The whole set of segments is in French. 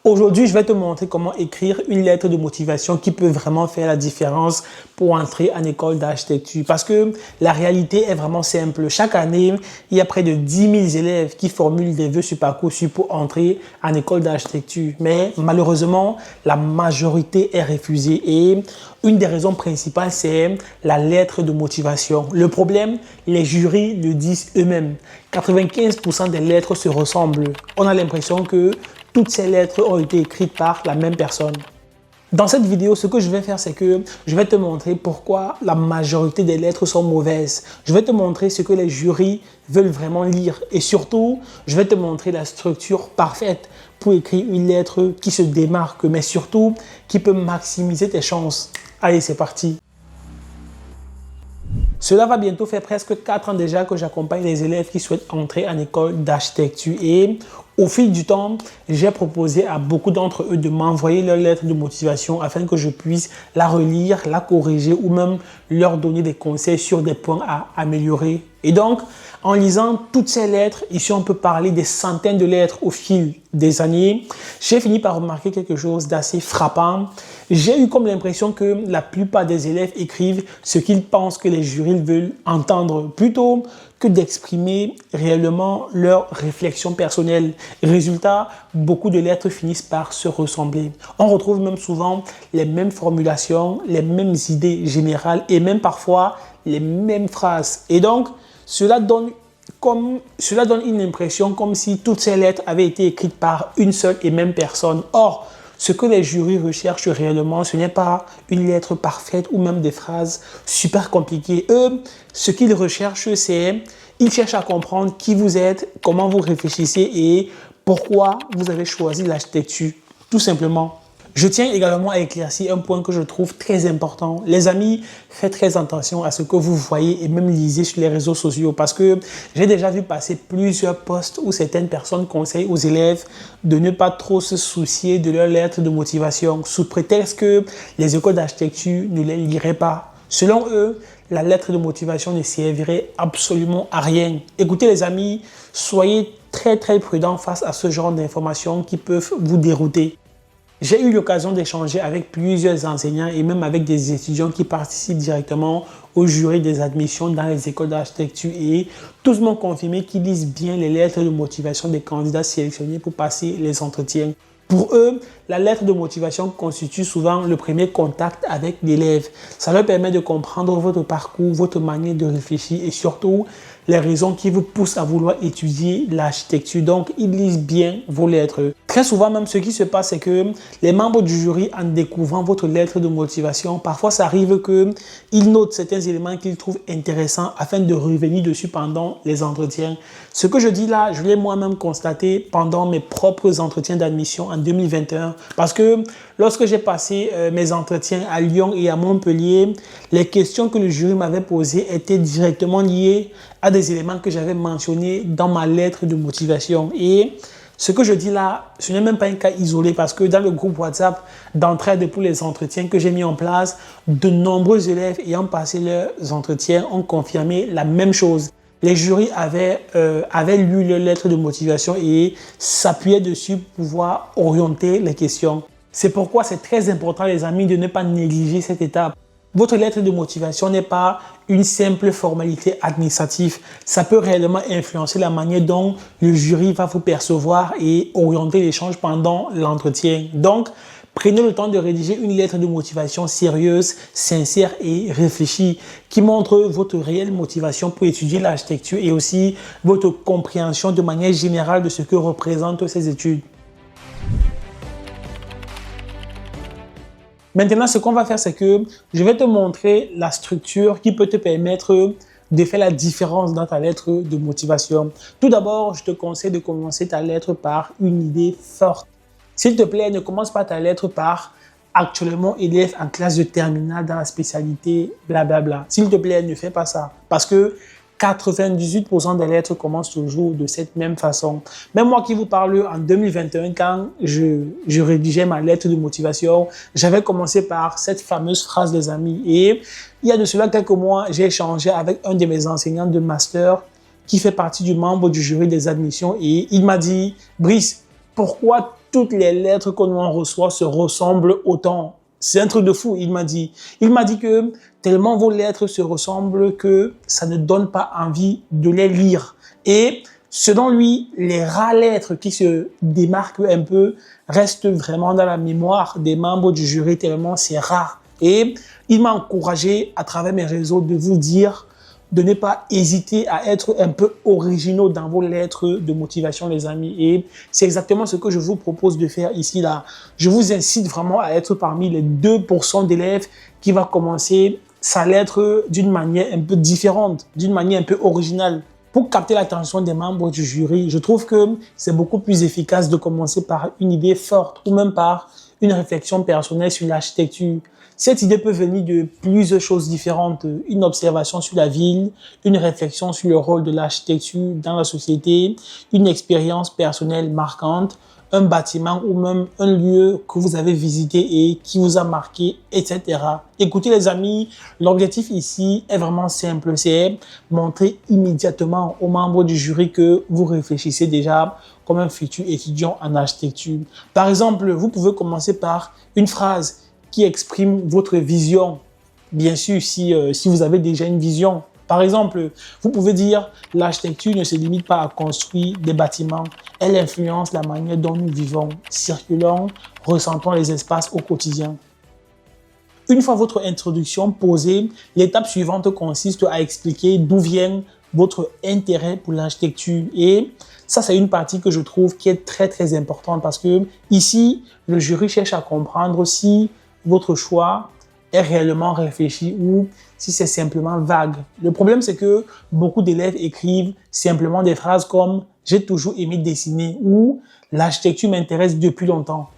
Aujourd'hui, je vais te montrer comment écrire une lettre de motivation qui peut vraiment faire la différence pour entrer en école d'architecture. Parce que la réalité est vraiment simple. Chaque année, il y a près de 10 000 élèves qui formulent des vœux sur Parcoursup pour entrer en école d'architecture. Mais malheureusement, la majorité est refusée. Et une des raisons principales, c'est la lettre de motivation. Le problème, les jurys le disent eux-mêmes. 95% des lettres se ressemblent. On a l'impression que toutes ces lettres ont été écrites par la même personne. Dans cette vidéo, ce que je vais faire, c'est que je vais te montrer pourquoi la majorité des lettres sont mauvaises. Je vais te montrer ce que les jurys veulent vraiment lire. Et surtout, je vais te montrer la structure parfaite pour écrire une lettre qui se démarque, mais surtout qui peut maximiser tes chances. Allez, c'est parti. Cela va bientôt faire presque 4 ans déjà que j'accompagne les élèves qui souhaitent entrer en école d'architecture. Et au fil du temps, j'ai proposé à beaucoup d'entre eux de m'envoyer leur lettre de motivation afin que je puisse la relire, la corriger ou même leur donner des conseils sur des points à améliorer. Et donc, en lisant toutes ces lettres, ici on peut parler des centaines de lettres au fil des années, j'ai fini par remarquer quelque chose d'assez frappant. J'ai eu comme l'impression que la plupart des élèves écrivent ce qu'ils pensent que les jurys veulent entendre, plutôt que d'exprimer réellement leurs réflexions personnelles. Résultat, beaucoup de lettres finissent par se ressembler. On retrouve même souvent les mêmes formulations, les mêmes idées générales et même parfois les mêmes phrases. Et donc, cela donne une impression comme si toutes ces lettres avaient été écrites par une seule et même personne. Or, ce que les jurys recherchent réellement, ce n'est pas une lettre parfaite ou même des phrases super compliquées. Eux, ce qu'ils recherchent, c'est ils cherchent à comprendre qui vous êtes, comment vous réfléchissez et pourquoi vous avez choisi l'architecture, tout simplement. Je tiens également à éclaircir un point que je trouve très important. Les amis, faites très attention à ce que vous voyez et même lisez sur les réseaux sociaux parce que j'ai déjà vu passer plusieurs posts où certaines personnes conseillent aux élèves de ne pas trop se soucier de leurs lettres de motivation sous prétexte que les écoles d'architecture ne les liraient pas. Selon eux, la lettre de motivation ne servirait absolument à rien. Écoutez les amis, soyez très prudents face à ce genre d'informations qui peuvent vous dérouter. J'ai eu l'occasion d'échanger avec plusieurs enseignants et même avec des étudiants qui participent directement au jury des admissions dans les écoles d'architecture et tous m'ont confirmé qu'ils lisent bien les lettres de motivation des candidats sélectionnés pour passer les entretiens. Pour eux, la lettre de motivation constitue souvent le premier contact avec l'élève. Ça leur permet de comprendre votre parcours, votre manière de réfléchir et surtout les raisons qui vous poussent à vouloir étudier l'architecture. Donc, ils lisent bien vos lettres. Très souvent, même ce qui se passe, c'est que les membres du jury, en découvrant votre lettre de motivation, parfois ça arrive qu'ils notent certains éléments qu'ils trouvent intéressants afin de revenir dessus pendant les entretiens. Ce que je dis là, je l'ai moi-même constaté pendant mes propres entretiens d'admission en 2021. Parce que lorsque j'ai passé mes entretiens à Lyon et à Montpellier, les questions que le jury m'avait posées étaient directement liées à des éléments que j'avais mentionnés dans ma lettre de motivation. Et ce que je dis là, ce n'est même pas un cas isolé parce que dans le groupe WhatsApp d'entraide pour les entretiens que j'ai mis en place, de nombreux élèves ayant passé leurs entretiens ont confirmé la même chose. Les jurys avaient lu leur lettre de motivation et s'appuyaient dessus pour pouvoir orienter les questions. C'est pourquoi c'est très important, les amis, de ne pas négliger cette étape. Votre lettre de motivation n'est pas une simple formalité administrative. Ça peut réellement influencer la manière dont le jury va vous percevoir et orienter l'échange pendant l'entretien. Donc, prenez le temps de rédiger une lettre de motivation sérieuse, sincère et réfléchie qui montre votre réelle motivation pour étudier l'architecture et aussi votre compréhension de manière générale de ce que représentent ces études. Maintenant, ce qu'on va faire, c'est que je vais te montrer la structure qui peut te permettre de faire la différence dans ta lettre de motivation. Tout d'abord, je te conseille de commencer ta lettre par une idée forte. S'il te plaît, ne commence pas ta lettre par « actuellement élève en classe de terminale dans la spécialité blablabla ». S'il te plaît, ne fais pas ça parce que 98% des lettres commencent toujours de cette même façon. Même moi qui vous parle en 2021, quand je rédigeais ma lettre de motivation, j'avais commencé par cette fameuse phrase des amis. Et il y a de cela quelques mois, j'ai échangé avec un de mes enseignants de master qui fait partie du membre du jury des admissions et il m'a dit « Brice, pourquoi toutes les lettres que l'on reçoit se ressemblent autant. C'est un truc de fou, il m'a dit. Il m'a dit que tellement vos lettres se ressemblent que ça ne donne pas envie de les lire. Et selon lui, les rares lettres qui se démarquent un peu restent vraiment dans la mémoire des membres du jury tellement c'est rare. Et il m'a encouragé à travers mes réseaux de vous dire de ne pas hésiter à être un peu originaux dans vos lettres de motivation, les amis. Et c'est exactement ce que je vous propose de faire ici, là. Je vous incite vraiment à être parmi les 2% d'élèves qui va commencer sa lettre d'une manière un peu différente, d'une manière un peu originale. Pour capter l'attention des membres du jury, je trouve que c'est beaucoup plus efficace de commencer par une idée forte ou même par une réflexion personnelle sur l'architecture. Cette idée peut venir de plusieurs choses différentes. Une observation sur la ville, une réflexion sur le rôle de l'architecture dans la société, une expérience personnelle marquante, un bâtiment ou même un lieu que vous avez visité et qui vous a marqué, etc. Écoutez les amis, l'objectif ici est vraiment simple, c'est montrer immédiatement aux membres du jury que vous réfléchissez déjà comme un futur étudiant en architecture. Par exemple, vous pouvez commencer par une phrase qui exprime votre vision. Bien sûr, si vous avez déjà une vision. Par exemple, vous pouvez dire « L'architecture ne se limite pas à construire des bâtiments. Elle influence la manière dont nous vivons, circulons, ressentons les espaces au quotidien. » Une fois votre introduction posée, l'étape suivante consiste à expliquer d'où vient votre intérêt pour l'architecture. Et ça, c'est une partie que je trouve qui est très, très importante parce que ici, le jury cherche à comprendre si votre choix est réellement réfléchi ou si c'est simplement vague. Le problème, c'est que beaucoup d'élèves écrivent simplement des phrases comme « j'ai toujours aimé dessiner » ou « l'architecture m'intéresse depuis longtemps ».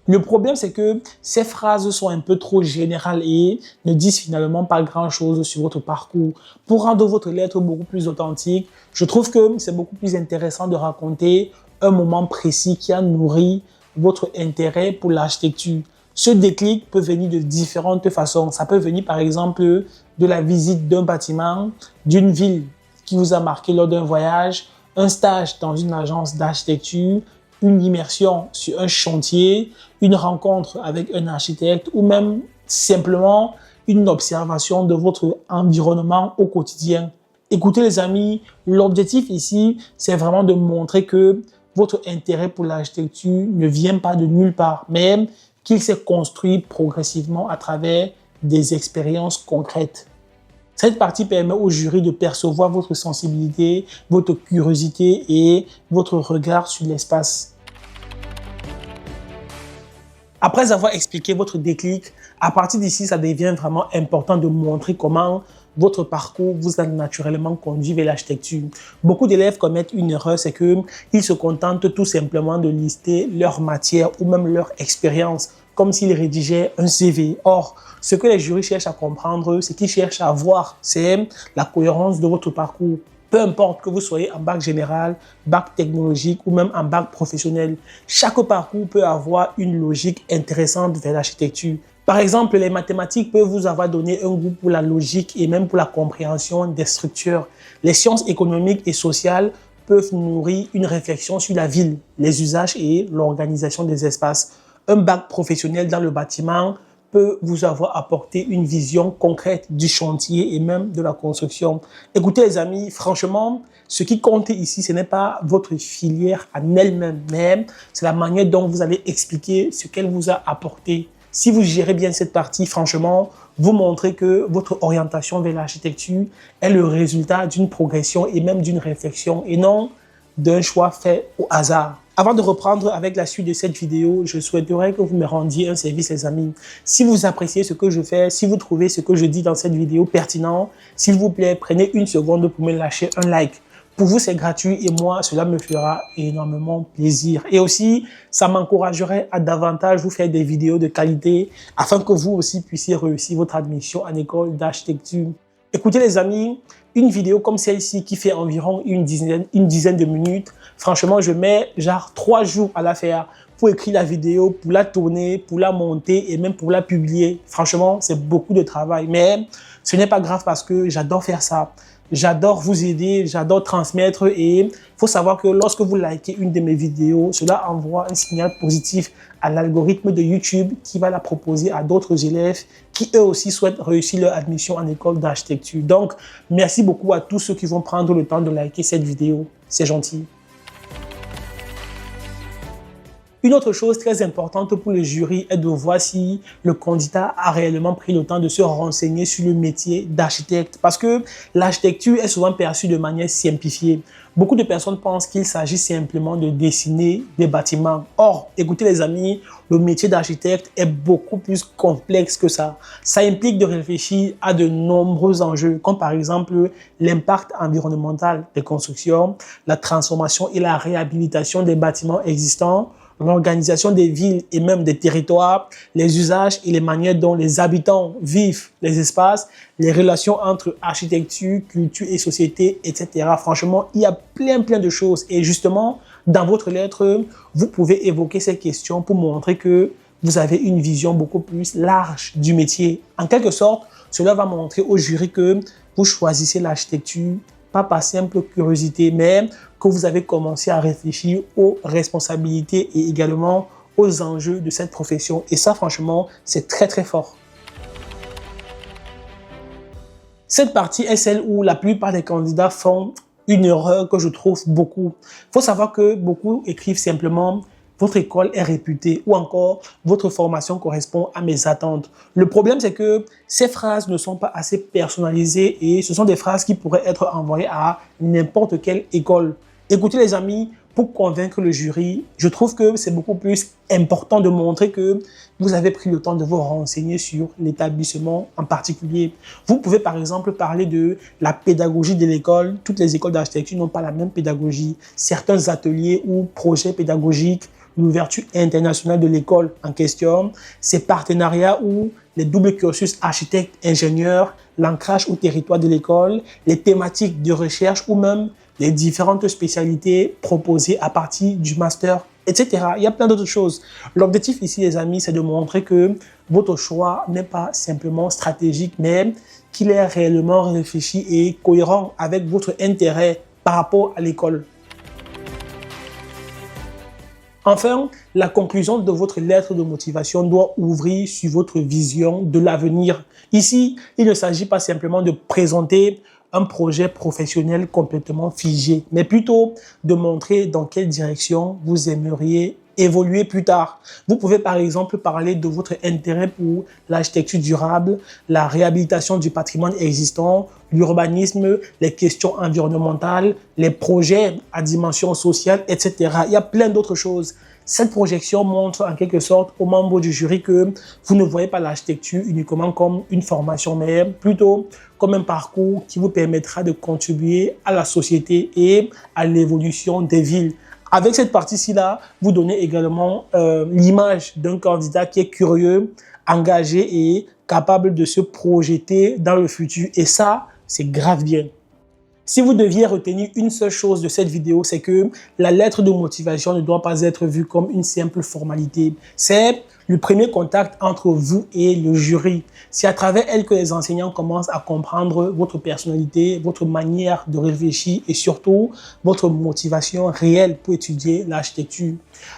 Le problème, c'est que ces phrases sont un peu trop générales et ne disent finalement pas grand-chose sur votre parcours. Pour rendre votre lettre beaucoup plus authentique, je trouve que c'est beaucoup plus intéressant de raconter un moment précis qui a nourri votre intérêt pour l'architecture. Ce déclic peut venir de différentes façons. Ça peut venir par exemple de la visite d'un bâtiment, d'une ville qui vous a marqué lors d'un voyage, un stage dans une agence d'architecture, une immersion sur un chantier, une rencontre avec un architecte ou même simplement une observation de votre environnement au quotidien. Écoutez les amis, l'objectif ici, c'est vraiment de montrer que votre intérêt pour l'architecture ne vient pas de nulle part, mais qu'il s'est construit progressivement à travers des expériences concrètes. Cette partie permet au jury de percevoir votre sensibilité, votre curiosité et votre regard sur l'espace. Après avoir expliqué votre déclic, à partir d'ici, ça devient vraiment important de montrer comment votre parcours vous a naturellement conduit vers l'architecture. Beaucoup d'élèves commettent une erreur, c'est qu'ils se contentent tout simplement de lister leur matière ou même leur expérience, comme s'ils rédigeaient un CV. Or, ce que les jurys cherchent à comprendre, ce qu'ils cherchent à voir, c'est la cohérence de votre parcours. Peu importe que vous soyez en bac général, bac technologique ou même en bac professionnel, chaque parcours peut avoir une logique intéressante vers l'architecture. Par exemple, les mathématiques peuvent vous avoir donné un goût pour la logique et même pour la compréhension des structures. Les sciences économiques et sociales peuvent nourrir une réflexion sur la ville, les usages et l'organisation des espaces. Un bac professionnel dans le bâtiment peut vous avoir apporté une vision concrète du chantier et même de la construction. Écoutez les amis, franchement, ce qui compte ici, ce n'est pas votre filière en elle-même, mais c'est la manière dont vous allez expliquer ce qu'elle vous a apporté. Si vous gérez bien cette partie, franchement, vous montrez que votre orientation vers l'architecture est le résultat d'une progression et même d'une réflexion et non d'un choix fait au hasard. Avant de reprendre avec la suite de cette vidéo, je souhaiterais que vous me rendiez un service, les amis. Si vous appréciez ce que je fais, si vous trouvez ce que je dis dans cette vidéo pertinent, s'il vous plaît, prenez une seconde pour me lâcher un like. Pour vous, c'est gratuit et moi, cela me fera énormément plaisir. Et aussi, ça m'encouragerait à davantage vous faire des vidéos de qualité afin que vous aussi puissiez réussir votre admission en école d'architecture. Écoutez les amis, une vidéo comme celle-ci qui fait environ une dizaine de minutes, franchement, je mets genre 3 jours à la faire pour écrire la vidéo, pour la tourner, pour la monter et même pour la publier. Franchement, c'est beaucoup de travail, mais ce n'est pas grave parce que j'adore faire ça. j'adore vous aider, j'adore transmettre et il faut savoir que lorsque vous likez une de mes vidéos, cela envoie un signal positif à l'algorithme de YouTube qui va la proposer à d'autres élèves qui eux aussi souhaitent réussir leur admission en école d'architecture. Donc, merci beaucoup à tous ceux qui vont prendre le temps de liker cette vidéo. C'est gentil. Une autre chose très importante pour le jury est de voir si le candidat a réellement pris le temps de se renseigner sur le métier d'architecte. Parce que l'architecture est souvent perçue de manière simplifiée. Beaucoup de personnes pensent qu'il s'agit simplement de dessiner des bâtiments. Or, écoutez les amis, le métier d'architecte est beaucoup plus complexe que ça. Ça implique de réfléchir à de nombreux enjeux, comme par exemple l'impact environnemental des constructions, la transformation et la réhabilitation des bâtiments existants, l'organisation des villes et même des territoires, les usages et les manières dont les habitants vivent les espaces, les relations entre architecture, culture et société, etc. Franchement, il y a plein de choses. Et justement, dans votre lettre, vous pouvez évoquer ces questions pour montrer que vous avez une vision beaucoup plus large du métier. En quelque sorte, cela va montrer au jury que vous choisissez l'architecture pas par simple curiosité, mais que vous avez commencé à réfléchir aux responsabilités et également aux enjeux de cette profession. Et ça, franchement, c'est très fort. Cette partie est celle où la plupart des candidats font une erreur que je trouve beaucoup. Il faut savoir que beaucoup écrivent simplement votre école est réputée ou encore votre formation correspond à mes attentes. Le problème, c'est que ces phrases ne sont pas assez personnalisées et ce sont des phrases qui pourraient être envoyées à n'importe quelle école. Écoutez les amis, pour convaincre le jury, je trouve que c'est beaucoup plus important de montrer que vous avez pris le temps de vous renseigner sur l'établissement en particulier. Vous pouvez par exemple parler de la pédagogie de l'école. Toutes les écoles d'architecture n'ont pas la même pédagogie. Certains ateliers ou projets pédagogiques, l'ouverture internationale de l'école en question, ces partenariats ou les doubles cursus architecte-ingénieur, l'ancrage au territoire de l'école, les thématiques de recherche ou même les différentes spécialités proposées à partir du master, etc. Il y a plein d'autres choses. L'objectif ici, les amis, c'est de montrer que votre choix n'est pas simplement stratégique, mais qu'il est réellement réfléchi et cohérent avec votre intérêt par rapport à l'école. Enfin, la conclusion de votre lettre de motivation doit ouvrir sur votre vision de l'avenir. Ici, il ne s'agit pas simplement de présenter un projet professionnel complètement figé, mais plutôt de montrer dans quelle direction vous aimeriez évoluer plus tard. Vous pouvez par exemple parler de votre intérêt pour l'architecture durable, la réhabilitation du patrimoine existant, l'urbanisme, les questions environnementales, les projets à dimension sociale, etc. Il y a plein d'autres choses. Cette projection montre en quelque sorte aux membres du jury que vous ne voyez pas l'architecture uniquement comme une formation, mais plutôt comme un parcours qui vous permettra de contribuer à la société et à l'évolution des villes. Avec cette partie-ci-là, vous donnez également l'image d'un candidat qui est curieux, engagé et capable de se projeter dans le futur. Et ça, c'est grave bien. Si vous deviez retenir une seule chose de cette vidéo, c'est que la lettre de motivation ne doit pas être vue comme une simple formalité. C'est le premier contact entre vous et le jury. C'est à travers elle que les enseignants commencent à comprendre votre personnalité, votre manière de réfléchir et surtout votre motivation réelle pour étudier l'architecture.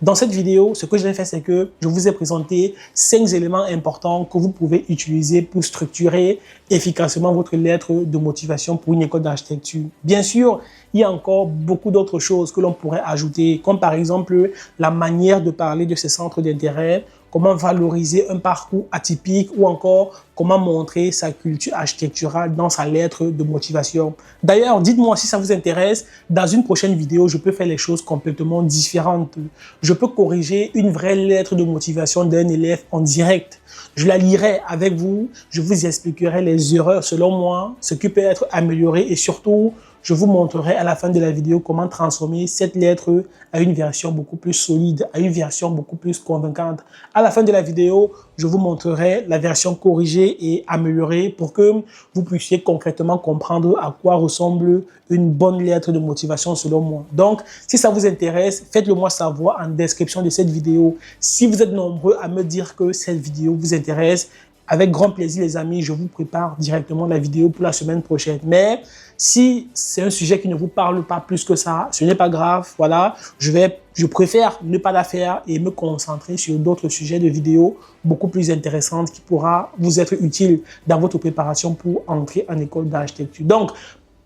Dans cette vidéo, ce que j'ai fait, c'est que je vous ai présenté 5 éléments importants que vous pouvez utiliser pour structurer efficacement votre lettre de motivation pour une école d'architecture. Bien sûr, il y a encore beaucoup d'autres choses que l'on pourrait ajouter, comme par exemple la manière de parler de ces centres d'intérêt, comment valoriser un parcours atypique ou encore comment montrer sa culture architecturale dans sa lettre de motivation. D'ailleurs, dites-moi si ça vous intéresse. Dans une prochaine vidéo, je peux faire les choses complètement différentes. Je peux corriger une vraie lettre de motivation d'un élève en direct. Je la lirai avec vous, je vous expliquerai les erreurs selon moi, ce qui peut être amélioré et surtout, je vous montrerai à la fin de la vidéo comment transformer cette lettre à une version beaucoup plus solide, à une version beaucoup plus convaincante. À la fin de la vidéo, je vous montrerai la version corrigée et améliorée pour que vous puissiez concrètement comprendre à quoi ressemble une bonne lettre de motivation selon moi. Donc, si ça vous intéresse, faites-le moi savoir en description de cette vidéo. Si vous êtes nombreux à me dire que cette vidéo vous intéresse, avec grand plaisir les amis, je vous prépare directement la vidéo pour la semaine prochaine. Mais si c'est un sujet qui ne vous parle pas plus que ça, ce n'est pas grave, voilà, je préfère ne pas la faire et me concentrer sur d'autres sujets de vidéos beaucoup plus intéressantes qui pourra vous être utile dans votre préparation pour entrer en école d'architecture. Donc,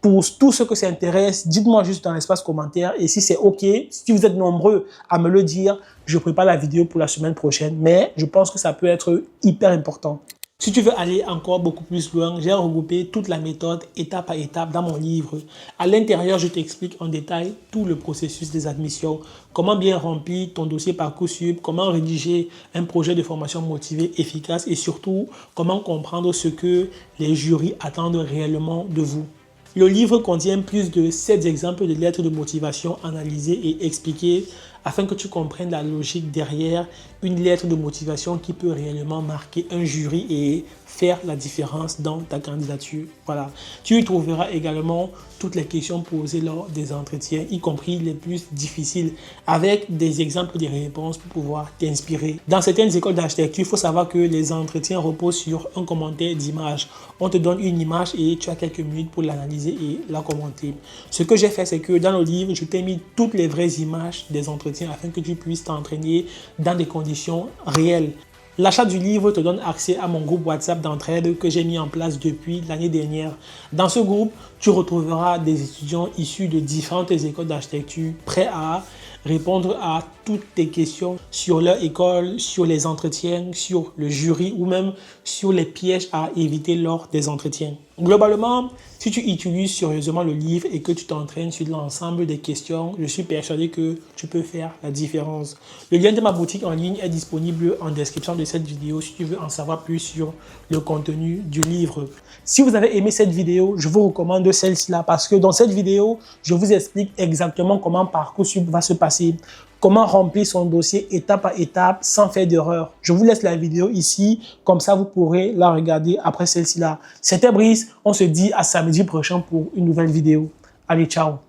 pour tous ceux que ça intéresse, dites-moi juste dans l'espace commentaire et si c'est OK, si vous êtes nombreux à me le dire, je prépare la vidéo pour la semaine prochaine, mais je pense que ça peut être hyper important. Si tu veux aller encore beaucoup plus loin, j'ai regroupé toute la méthode étape à étape dans mon livre. À l'intérieur, je t'explique en détail tout le processus des admissions, comment bien remplir ton dossier Parcoursup, comment rédiger un projet de formation motivé, efficace et surtout, comment comprendre ce que les jurys attendent réellement de vous. Le livre contient plus de 7 exemples de lettres de motivation analysées et expliquées afin que tu comprennes la logique derrière une lettre de motivation qui peut réellement marquer un jury et faire la différence dans ta candidature. Voilà. Tu y trouveras également toutes les questions posées lors des entretiens, y compris les plus difficiles, avec des exemples de réponses pour pouvoir t'inspirer. Dans certaines écoles d'architecture, il faut savoir que les entretiens reposent sur un commentaire d'image. On te donne une image et tu as quelques minutes pour l'analyser et la commenter. Ce que j'ai fait, c'est que dans le livre, je t'ai mis toutes les vraies images des entretiens afin que tu puisses t'entraîner dans des conditions réelles. L'achat du livre te donne accès à mon groupe WhatsApp d'entraide que j'ai mis en place depuis l'année dernière. Dans ce groupe, tu retrouveras des étudiants issus de différentes écoles d'architecture prêts à répondre à toutes tes questions sur leur école, sur les entretiens, sur le jury ou même sur les pièges à éviter lors des entretiens. Globalement, si tu utilises sérieusement le livre et que tu t'entraînes sur l'ensemble des questions, je suis persuadé que tu peux faire la différence. Le lien de ma boutique en ligne est disponible en description de cette vidéo si tu veux en savoir plus sur le contenu du livre. Si vous avez aimé cette vidéo, je vous recommande celle-ci-là parce que dans cette vidéo, je vous explique exactement comment Parcoursup va se passer. Comment remplir son dossier étape à étape sans faire d'erreur. Je vous laisse la vidéo ici, comme ça vous pourrez la regarder après celle-ci là. C'était Brice, on se dit à samedi prochain pour une nouvelle vidéo. Allez, ciao!